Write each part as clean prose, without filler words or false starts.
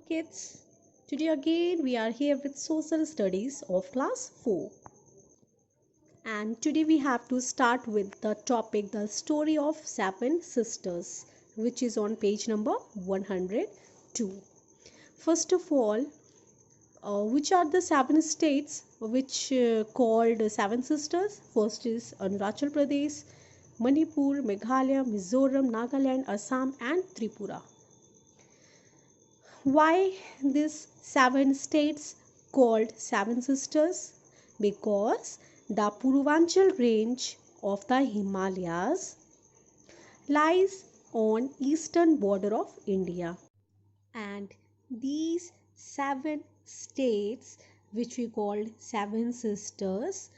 kids. Today again we are here with social studies of class 4. And today we have to start with the topic the story of seven sisters, which is on page number 102. First of all, which are the seven states which called seven sisters? First is Arunachal Pradesh, Manipur, Meghalaya, Mizoram, Nagaland, Assam and Tripura. Why these seven states called seven sisters? Because the Purvanchal range of the Himalayas lies on eastern border of India, and these seven states which we called seven sisters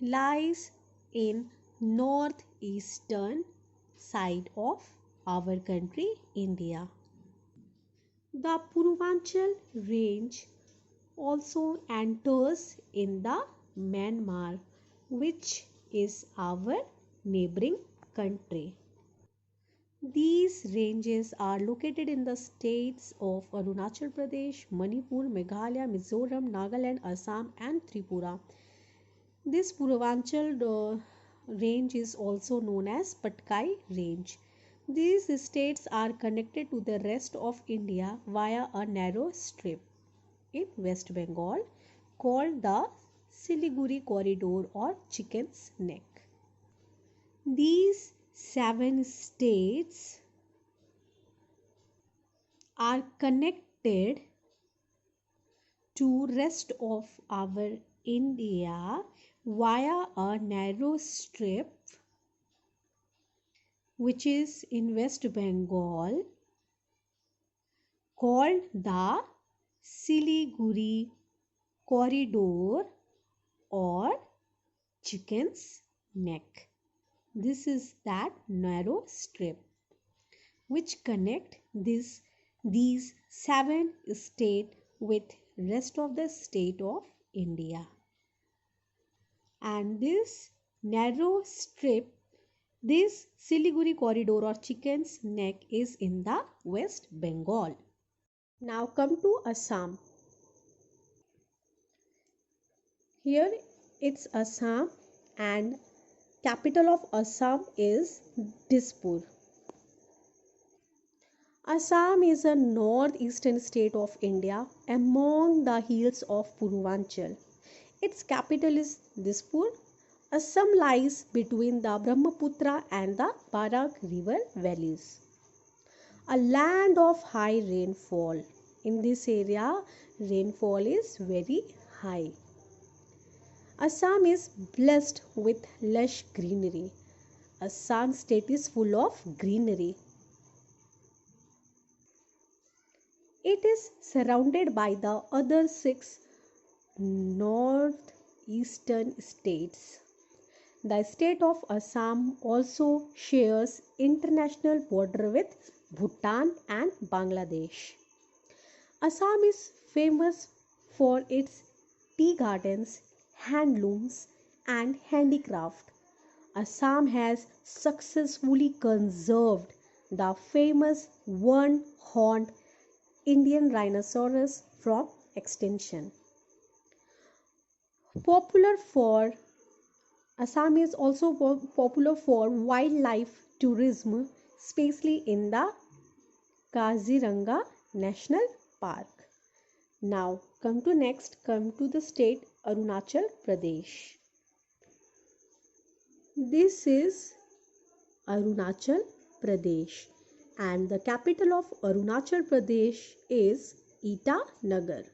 lies in northeastern side of our country India. The Purvanchal range also enters in the Myanmar, which is our neighboring country. These ranges are located in the states of Arunachal Pradesh, Manipur, Meghalaya, Mizoram, Nagaland, Assam and Tripura. This Purvanchal range is also known as Patkai range. These states are connected to the rest of India via a narrow strip in West Bengal called the Siliguri corridor or Chicken's Neck. These seven states are connected to rest of our India via a narrow strip which is in West Bengal called the Siliguri corridor or Chicken's Neck. This is that narrow strip which connect these seven states with rest of the state of India. And this narrow strip, this Siliguri corridor or Chicken's Neck is in the West Bengal. Now come to Assam. Here it's Assam and capital of Assam is Dispur. Assam is a northeastern state of India among the hills of Purvanchal. Its capital is Dispur. Assam lies between the Brahmaputra and the Barak river valleys. A land of high rainfall. In this area, rainfall is very high. Assam is blessed with lush greenery. Assam state is full of greenery. It is surrounded by the other six northeastern states. The state of Assam also shares international border with Bhutan and Bangladesh. Assam is famous for its tea gardens, handlooms and handicraft. Assam has successfully conserved the famous one-horned Indian rhinoceros from extinction. Assam is also popular for wildlife tourism, especially in the Kaziranga National Park. Now come to the state Arunachal Pradesh. This is Arunachal Pradesh and the capital of Arunachal Pradesh is Itanagar.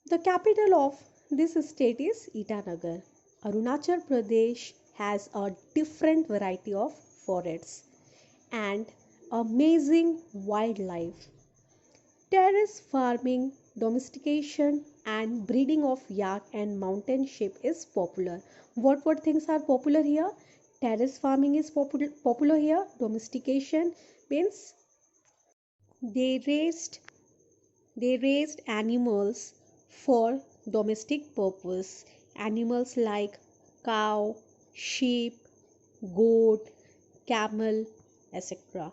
The capital of this state is Itanagar. Arunachal Pradesh has a different variety of forests and amazing wildlife. Terrace farming, domestication and breeding of yak and mountain sheep is popular. What things are popular here? Terrace farming is popular here. Domestication means they raised animals for domestic purpose. Animals like cow, sheep, goat, camel, etc.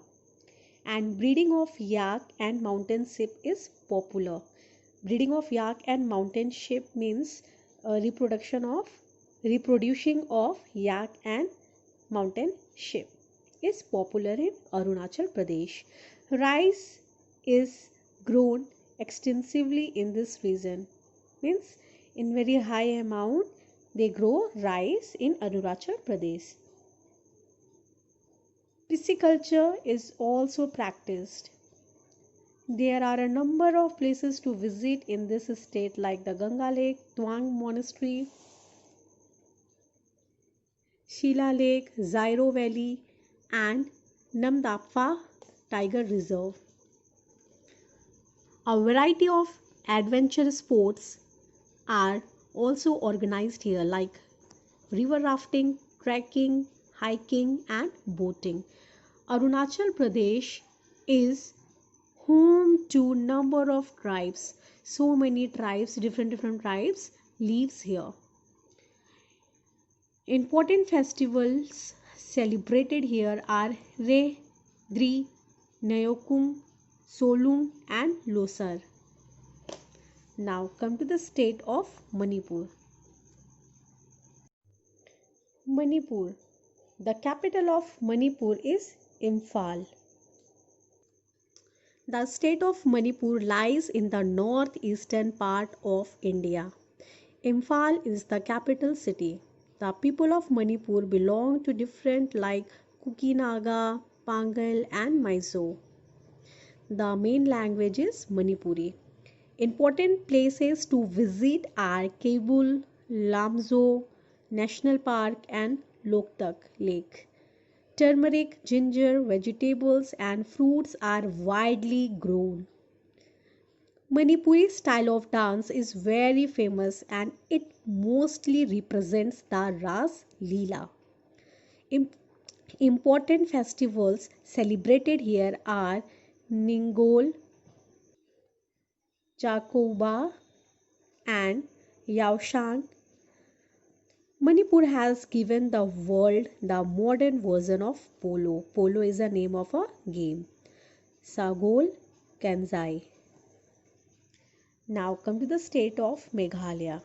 and breeding of yak and mountain sheep is popular. Breeding of yak and mountain sheep means reproducing of yak and mountain sheep is popular in Arunachal Pradesh. Rice is grown extensively in this region. Means in very high amount they grow rice in Arunachal Pradesh. Pisciculture is also practiced. There are a number of places to visit in this state like the Ganga Lake, Twang Monastery, Sheila Lake, Zairo Valley, and Namdapha Tiger Reserve. A variety of adventure sports are also organized here like river rafting, trekking, hiking, and boating. Arunachal Pradesh is home to number of tribes. So many tribes, different tribes lives here. Important festivals celebrated here are Re, Dri, Nayokum, Solung, and Losar. Now come to the state of Manipur. Manipur. The capital of Manipur is Imphal. The state of Manipur lies in the northeastern part of India. Imphal is the capital city. The people of Manipur belong to different like Kuki Naga, Pangal and Mysore. The main language is Manipuri. Important places to visit are Kabul, Lamzo National Park and Loktak Lake. Turmeric, ginger, vegetables and fruits are widely grown. Manipuri style of dance is very famous and it mostly represents the Ras Leela. Im- Important festivals celebrated here are Ningol, Chakoba and Yaoshang. Manipur has given the world the modern version of polo. Polo is the name of a game. Sagol Kanzai. Now come to the state of Meghalaya.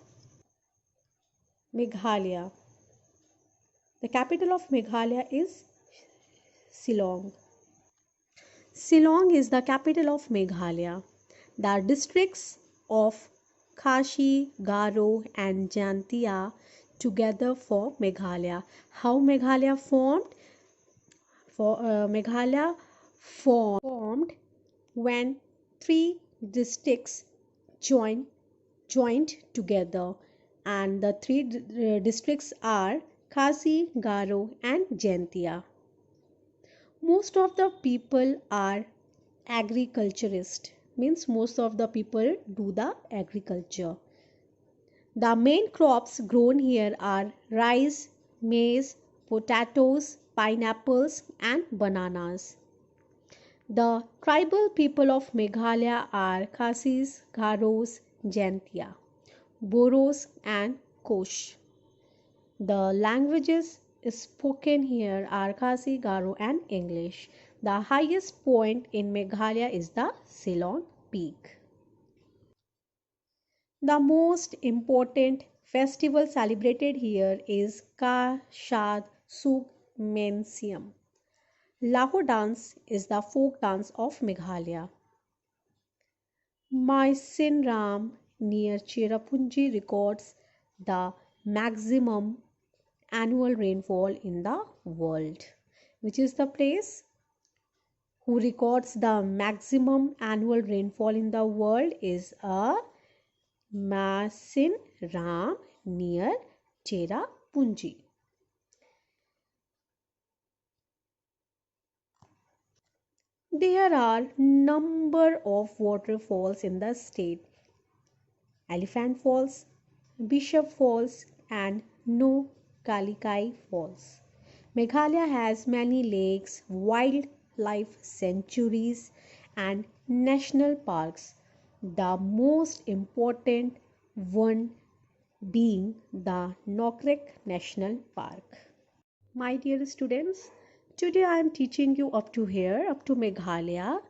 Meghalaya. The capital of Meghalaya is Shillong. Shillong is the capital of Meghalaya. The districts of Kashi, Garo and Jantia together form Meghalaya. How Meghalaya formed? Meghalaya formed when three districts joined joined together, and the three districts are Khasi, Garo and Jaintia. Most of the people are agriculturist, means most of the people do the agriculture. The main crops grown here are rice, maize, potatoes, pineapples and bananas. The tribal people of Meghalaya are Khasis, Garos, Jaintia, Boros and Kosh. The languages spoken here are Khasi, Garo and English. The highest point in Meghalaya is the Shillong Peak. The most important festival celebrated here is Ka Shad Suk Mensiam. Lahu dance is the folk dance of Meghalaya. Maisin Ram near Cherrapunji records the maximum annual rainfall in the world. Which is the place who records the maximum annual rainfall in the world is a Masin Ram near Cherrapunji. There are number of waterfalls in the state. Elephant Falls, Bishop Falls and No Kalikai Falls. Meghalaya has many lakes, wildlife sanctuaries and national parks. The most important one being the Nokrek National Park. My dear students, Today I am teaching you up to here, up to Meghalaya.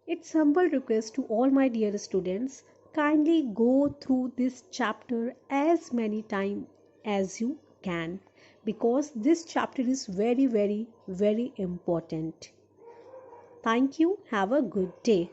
It's humble request to all my dear students, kindly go through this chapter as many times as you can, because this chapter is very very very important. Thank you. Have a good day.